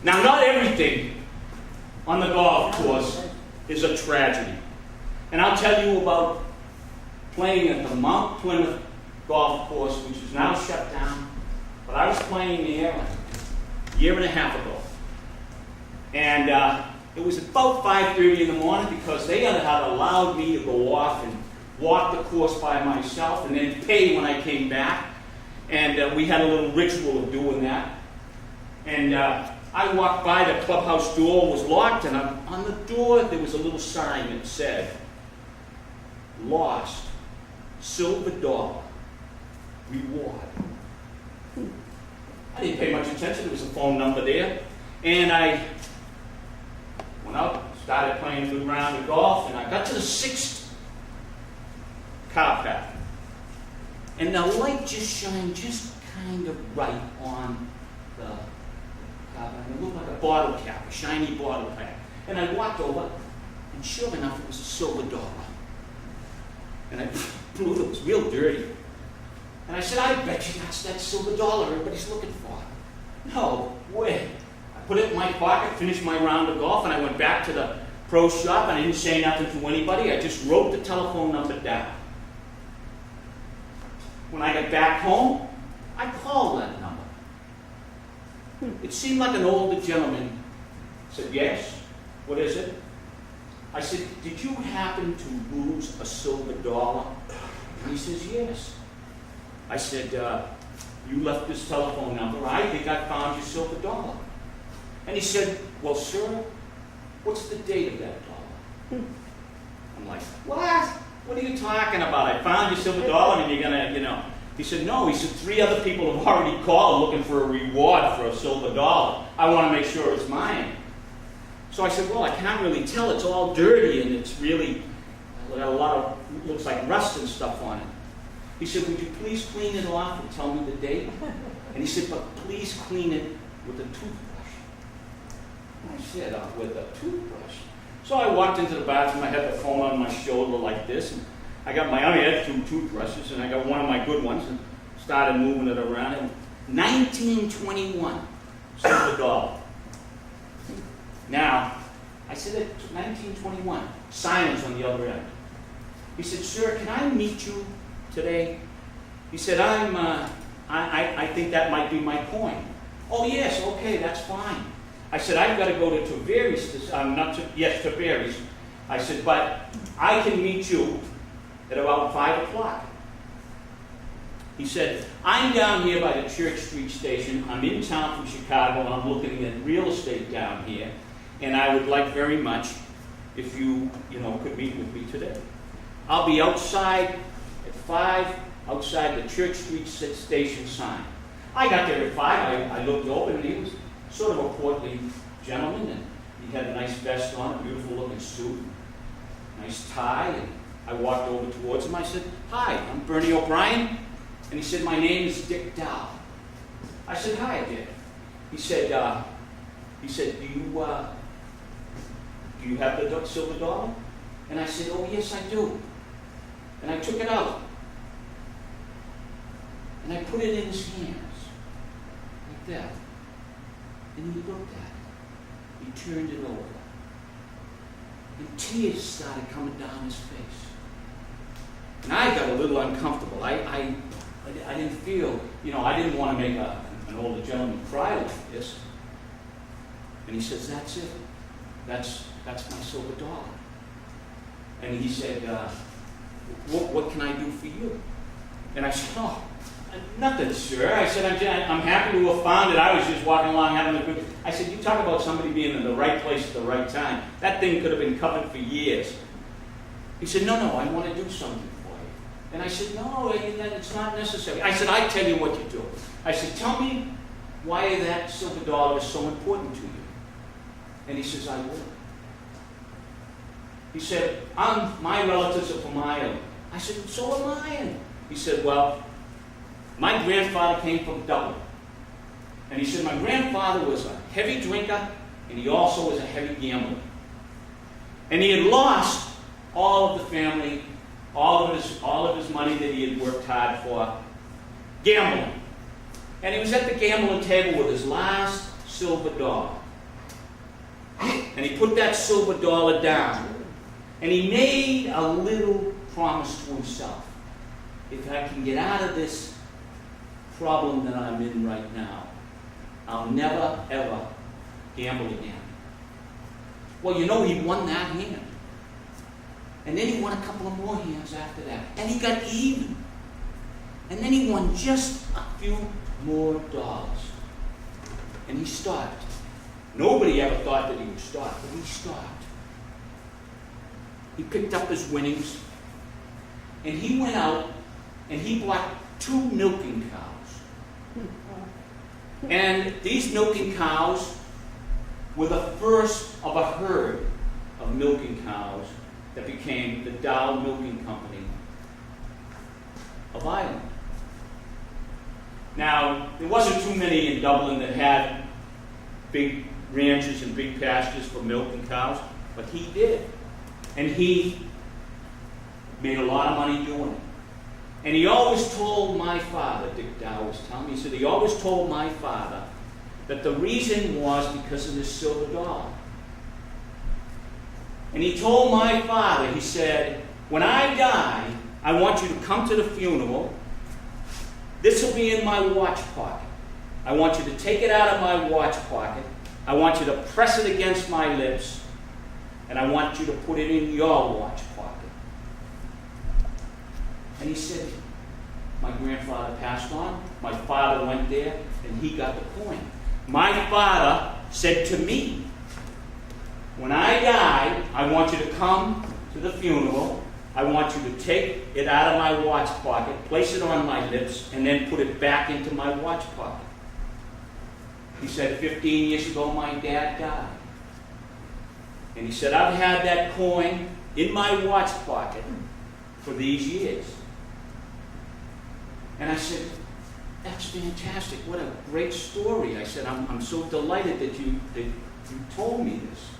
Now, not everything on the golf course is a tragedy. And I'll tell you about playing at the Mount Plymouth golf course, which is now shut down. But I was playing there a year and a half ago. And it was about 5:30 in the morning because they had allowed me to go off and walk the course by myself and then pay when I came back. And we had a little ritual of doing that. And I walked by, the clubhouse door was locked, and on the door there was a little sign that said, "Lost, silver dollar, reward." I didn't pay much attention, there was a phone number there. And I went out, started playing a good round of golf, and I got to the 6th car path. And the light just shined just kind of right on the car path. It looked like a bottle cap, a shiny bottle cap. And I walked over, and sure enough, it was a silver dollar. And I blew it, it was real dirty. And I said, "I bet you that's that silver dollar everybody's looking for." No way. I put it in my pocket, finished my round of golf, and I went back to the pro shop, and I didn't say nothing to anybody. I just wrote the telephone number down. When I got back home, I called that number. It seemed like an older gentleman. I said, "Yes, what is it?" I said, "Did you happen to lose a silver dollar?" And he says, "Yes." I said, "You left this telephone number. I think I found your silver dollar." And he said, "Well, sir, what's the date of that dollar?" I'm like, "What? What are you talking about? I found your silver dollar and you're going to, He said, "No." He said, 3 other people have already called looking for a reward for a silver dollar. I want to make sure it's mine." So I said, "Well, I can't really tell. It's all dirty and it's really got a lot of, looks like rust and stuff on it." He said, "Would you please clean it off and tell me the date?" And he said, "But please clean it with a toothbrush." I said, "With a toothbrush?" So I walked into the bathroom. I had the phone on my shoulder like this. And I had 2 toothbrushes, and I got one of my good ones and started moving it around. And 1921, silver dollar. Now, I said, "It's 1921. Silence on the other end. He said, "Sir, can I meet you today?" He said, I think that might be my coin." "Oh, yes, okay, that's fine." I said, "I've got to go to Tavares, Tavares." I said, "But I can meet you at about 5 o'clock. He said, "I'm down here by the Church Street station. I'm in town from Chicago, and I'm looking at real estate down here, and I would like very much if you could meet with me today. I'll be outside at 5, outside the Church Street station sign." I got there at 5. I looked over, and he was sort of a portly gentleman, and he had a nice vest on, a beautiful looking suit, nice tie, and I walked over towards him. I said, "Hi, I'm Bernie O'Brien." And he said, "My name is Dick Dow." I said, "Hi, Dick." He said, "Do you have the silver dollar?" And I said, "Oh, yes, I do." And I took it out. And I put it in his hands, like that. And he looked at it. He turned it over. And tears started coming down his face. And I got a little uncomfortable. I didn't feel, I didn't want to make an older gentleman cry like this. And he says, "That's it. That's my silver dollar." And he said, what can I do for you?" And I said, "Oh, nothing, sir." I said, I'm happy to have found it. I was just walking along having a good..." I said, "You talk about somebody being in the right place at the right time. That thing could have been covered for years." He said, No, I want to do something for you." And I said, "No, it's not necessary." I said, "I tell you what you do." I said, "Tell me why that silver dollar is so important to you." And he says, "I will." He said, "My relatives are from Ireland." I said, "So am I." He said, "Well, my grandfather came from Dublin." And he said, "My grandfather was a heavy drinker, and he also was a heavy gambler. And he had lost all of the family, all of his money that he had worked hard for, gambling. And he was at the gambling table with his last silver dollar. And he put that silver dollar down. And he made a little promise to himself. If I can get out of this problem that I'm in right now, I'll never, ever gamble again. Well, you know, he won that hand. And then he won a couple of more hands after that. And he got even. And then he won just a few more dollars. And he stopped. Nobody ever thought that he would stop, but he stopped. He picked up his winnings, and he went out and he bought 2 milking cows. And these milking cows were the first of a herd of milking cows that became the Dow Milking Company of Ireland. Now, there wasn't too many in Dublin that had big ranches and big pastures for milking cows, but he did. And he made a lot of money doing it. And he always told my father, Dick Dow was telling me, he said he always told my father that the reason was because of this silver dollar. And he told my father, he said, when I die, I want you to come to the funeral. This will be in my watch pocket. I want you to take it out of my watch pocket. I want you to press it against my lips. And I want you to put it in your watch pocket. And he said, my grandfather passed on. My father went there, and he got the coin. My father said to me, when I die, I want you to come to the funeral. I want you to take it out of my watch pocket, place it on my lips, and then put it back into my watch pocket. He said, 15 years ago, my dad died. And he said, I've had that coin in my watch pocket for these years. And I said, that's fantastic. What a great story. I said, I'm so delighted that you told me this.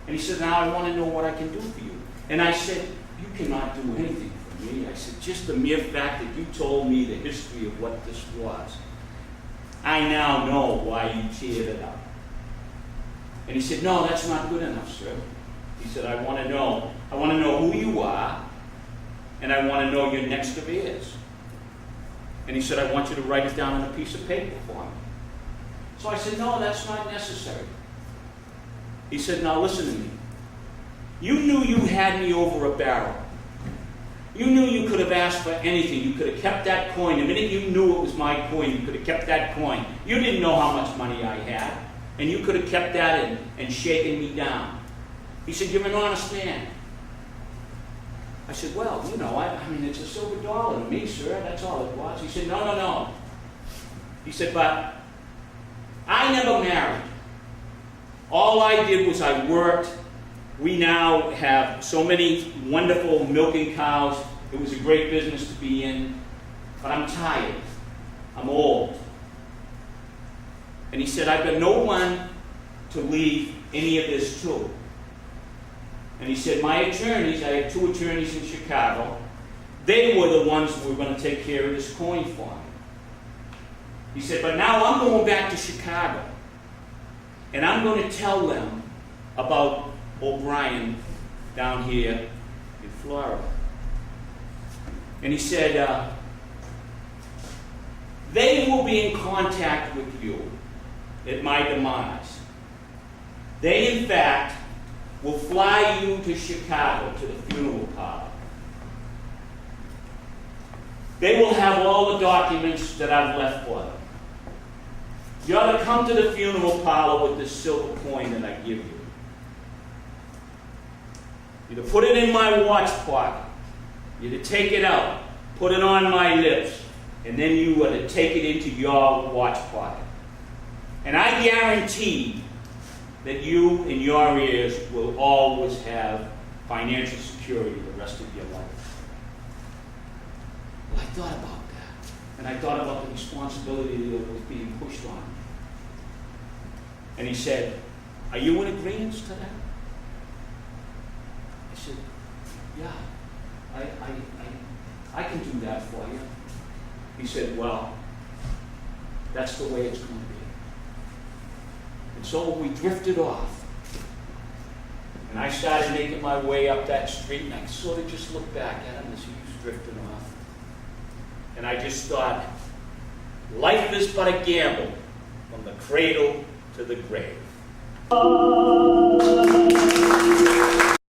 And he said, now I want to know what I can do for you. And I said, you cannot do anything for me. I said, just the mere fact that you told me the history of what this was, I now know why you teared it up. And he said, no, that's not good enough, sir. He said, I want to know who you are, and I want to know your next of heirs. And he said, I want you to write it down on a piece of paper for me. So I said, no, that's not necessary. He said, now listen to me. You knew you had me over a barrel. You knew you could have asked for anything. You could have kept that coin. The minute you knew it was my coin, you could have kept that coin. You didn't know how much money I had, and you could have kept that and shaken me down. He said, you're an honest man. I said, well, you know, I mean, it's a silver dollar to me, sir. That's all it was. He said, no. He said, but I never married. All I did was I worked. We now have so many wonderful milking cows. It was a great business to be in. But I'm tired. I'm old. And he said, I've got no one to leave any of this to. And he said, my attorneys, I had 2 attorneys in Chicago, they were the ones who were going to take care of this coin for me. He said, but now I'm going back to Chicago. And I'm going to tell them about O'Brien down here in Florida. And he said, they will be in contact with you at my demise. They, in fact, will fly you to Chicago to the funeral parlor. They will have all the documents that I've left for them. You ought to come to the funeral parlor with this silver coin that I give you. You're to put it in my watch pocket. You're to take it out, put it on my lips, and then you are to take it into your watch pocket. And I guarantee that you and your heirs will always have financial security the rest of your life. Well, I thought about that. And I thought about the responsibility that was being pushed on me. And he said, are you in agreement to that? I said, yeah, I can do that for you. He said, well, that's the way it's going to be. And so we drifted off. And I started making my way up that street, and I sort of just looked back at him as he was drifting off. And I just thought, life is but a gamble from the cradle to the grave.